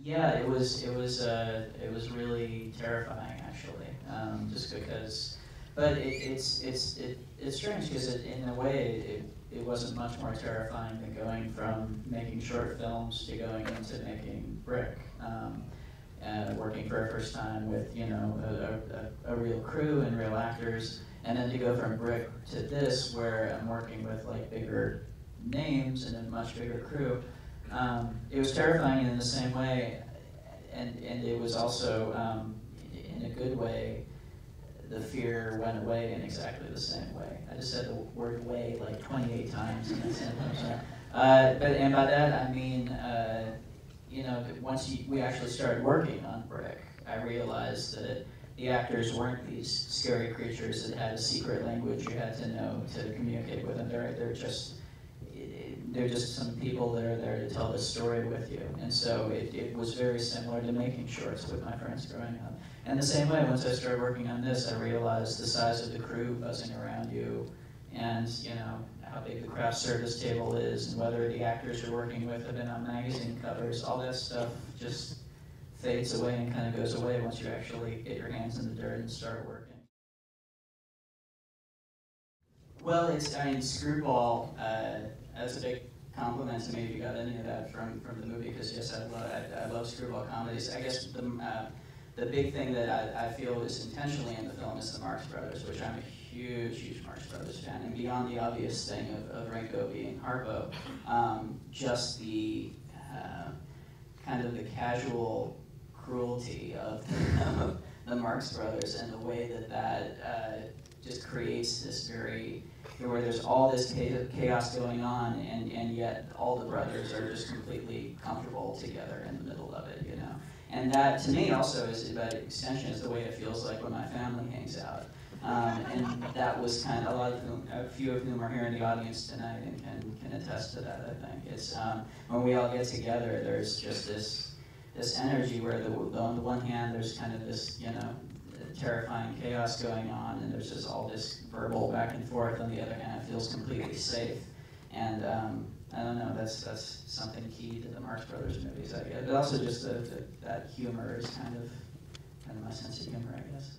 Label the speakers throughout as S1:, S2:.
S1: Yeah, it was really terrifying actually, just because. But it's strange because in a way it wasn't much more terrifying than going from making short films to going into making brick. Working for a first time with a real crew and real actors, and then to go from brick to this where I'm working with like bigger names and a much bigger crew. It was terrifying in the same way, and it was also in a good way. The fear went away in exactly the same way. I just said the word "way" like 28 times in that sentence. And by that I mean, once we actually started working on brick, I realized that the actors weren't these scary creatures that had a secret language you had to know to communicate with them. They're just some people that are there to tell the story with you. And so it was very similar to making shorts with my friends growing up. And the same way, once I started working on this, I realized the size of the crew buzzing around you, and how big the craft service table is, and whether the actors you're working with have been on magazine covers. All that stuff just fades away and kind of goes away once you actually get your hands in the dirt and start working. Well, Screwball, that's a big compliment to me if you got any of that from the movie, because yes, I love screwball comedies. I guess the big thing that I feel is intentionally in the film is the Marx Brothers, which I'm a huge Marx Brothers fan, and beyond the obvious thing of Rinko being Harpo, just the kind of the casual cruelty of the Marx Brothers, and the way that just creates this where there's all this chaos going on, and yet all the brothers are just completely comfortable together in the middle of it, And that, to me, also is, by extension, is the way it feels like when my family hangs out. And that was kind of, a few of whom are here in the audience tonight and can attest to that, I think. It's, when we all get together, there's just this energy where on the one hand, there's kind of this, terrifying chaos going on, and there's just all this verbal back and forth. On the other hand, it feels completely safe. And I don't know, that's something key to the Marx Brothers movies, I guess. But also just that humor is kind of my sense of humor, I guess.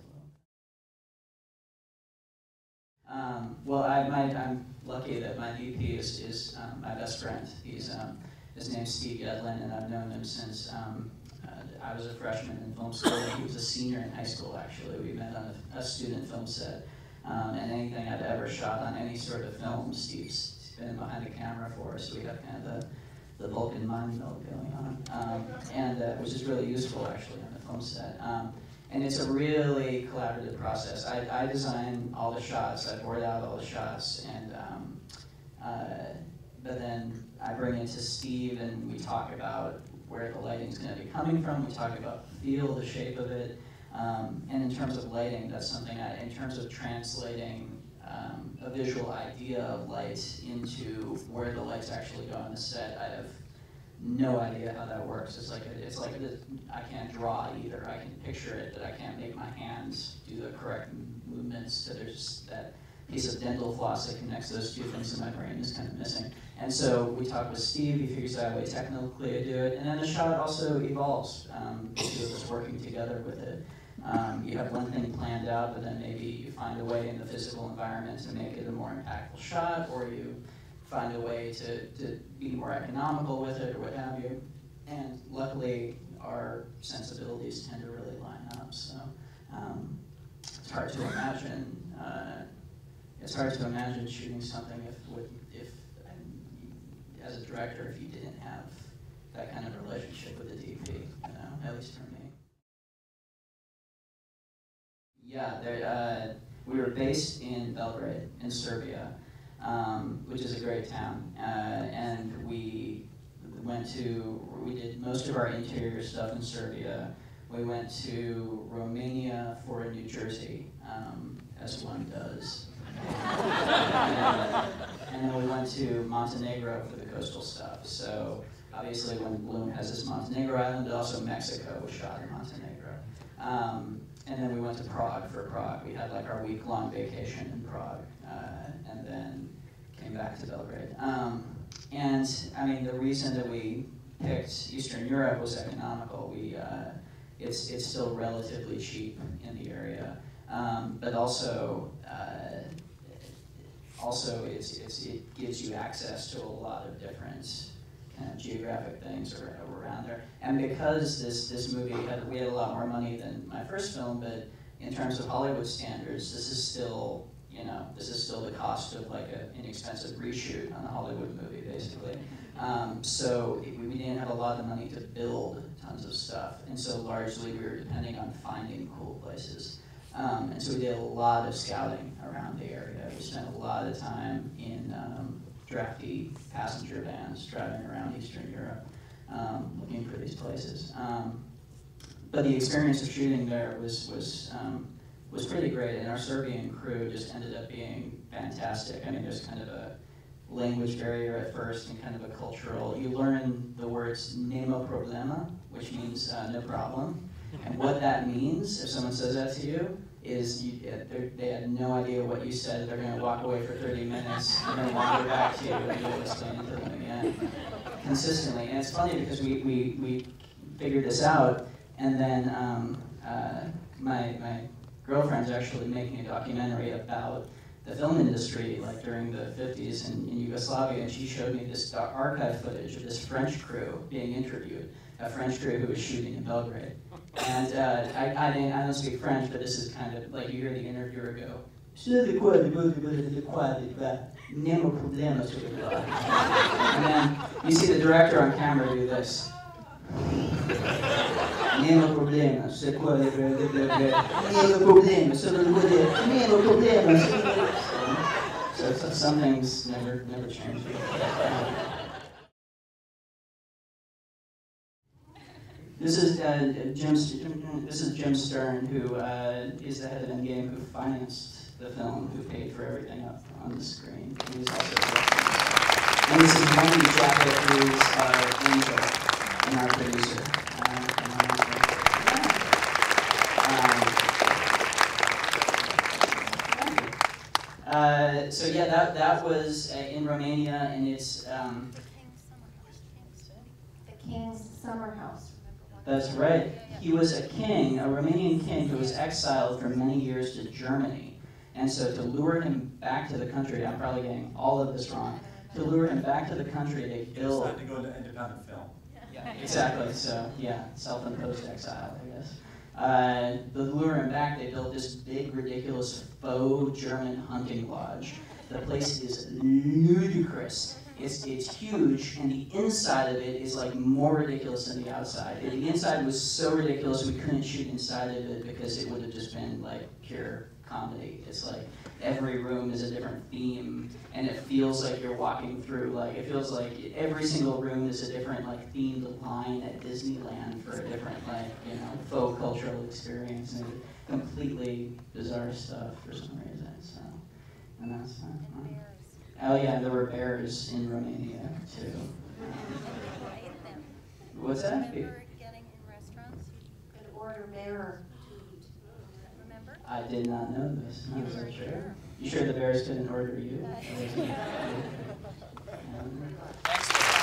S1: Well, I'm lucky that my DP is my best friend. His name's Steve Yedlin, and I've known him since I was a freshman in film school. He was a senior in high school, actually. We met on a student film set. And anything I've ever shot on any sort of film, Steve's been behind the camera for us. We have kind of the Vulcan mind meld going on, which is really useful, actually, on the film set. And it's a really collaborative process. I design all the shots, I board out all the shots, but then I bring it to Steve, and we talk about where the lighting's going to be coming from. We talk about the feel, the shape of it, and in terms of lighting, that's something in terms of translating a visual idea of light into where the lights actually go on the set, I have no idea how that works. It's like I can't draw either. I can picture it, but I can't make my hands do the correct movements. So there's just that piece of dental floss that connects those two things in my brain is kind of missing. And so we talk with Steve. He figures out a way technically to do it, and then the shot also evolves. The two of us working together with it. You have one thing planned out, but then maybe you find a way in the physical environment to make it a more impactful shot, or you find a way to be more economical with it, or what have you. And luckily, our sensibilities tend to really line up. So it's hard to imagine. It's hard to imagine shooting something if as a director, if you didn't have that kind of relationship with the DP. At least for me. Yeah, we were based in Belgrade, in Serbia, which is a great town, and we did most of our interior stuff in Serbia. We went to Romania for New Jersey, as one does. And then we went to Montenegro for the coastal stuff. So obviously when Bloom has this Montenegro island, but also Mexico was shot in Montenegro. And then we went to Prague for Prague. We had like our week-long vacation in Prague, and then came back to Belgrade. And I mean, the reason that we picked Eastern Europe was economical. It's still relatively cheap in the area, but also it gives you access to a lot of different kind of geographic things around there. And because this movie we had a lot more money than my first film, but in terms of Hollywood standards, this is still the cost of like an inexpensive reshoot on a Hollywood movie, basically. So we didn't have a lot of money to build tons of stuff, and so largely we were depending on finding cool places. And so we did a lot of scouting around the area. We spent a lot of time in drafty passenger vans driving around Eastern Europe, looking for these places. But the experience of shooting there was pretty great, and our Serbian crew just ended up being fantastic. I mean, there's kind of a language barrier at first and kind of a cultural. You learn the words "nema problema," which means no problem. And what that means, if someone says that to you, is they had no idea what you said. They're going to walk away for 30 minutes and then wander back to you and you'll explain it to them again consistently. And it's funny because we figured this out, and then my girlfriend's actually making a documentary about the film industry, like during the 50s in Yugoslavia, and she showed me this archive footage of this French crew being interviewed, a French crew who was shooting in Belgrade. And I don't speak French, but this is kind of like you hear the interviewer go, "Nema problema." And then you see the director on camera do this. "Nema problema, c'est quoi le Nema problema, Nema problema." So some things never change. This is Jim Stern, who is the head of Endgame, who financed the film, who paid for everything up on the screen. He was also directing. And this is Wendy Jacket, who's our angel and our producer. So yeah, that was in Romania, and it's
S2: the King's Summer House.
S1: That's right. He was a king, a Romanian king, who was exiled for many years to Germany. And so to lure him back to the country, I'm probably getting all of this wrong, to lure him back to the country, they built...
S3: It's time to go into independent film.
S1: Yeah, exactly. So, yeah, self-imposed exile, I guess. To lure him back, they built this big, ridiculous, faux German hunting lodge. The place is ludicrous. It's huge, and the inside of it is like more ridiculous than the outside. The inside was so ridiculous we couldn't shoot inside of it because it would have just been like pure comedy. It's like every room is a different theme, and it feels like you're walking through, like, it feels like every single room is a different like themed line at Disneyland for a different like, faux cultural experience, and completely bizarre stuff for some reason. So, and that's fun. Oh yeah, there were bears in Romania too. What's that?
S4: Remember getting in restaurants?
S2: You could order bear to eat.
S4: Remember?
S1: I did not know this. No, is that true? You sure the bears couldn't order you?
S5: Thanks.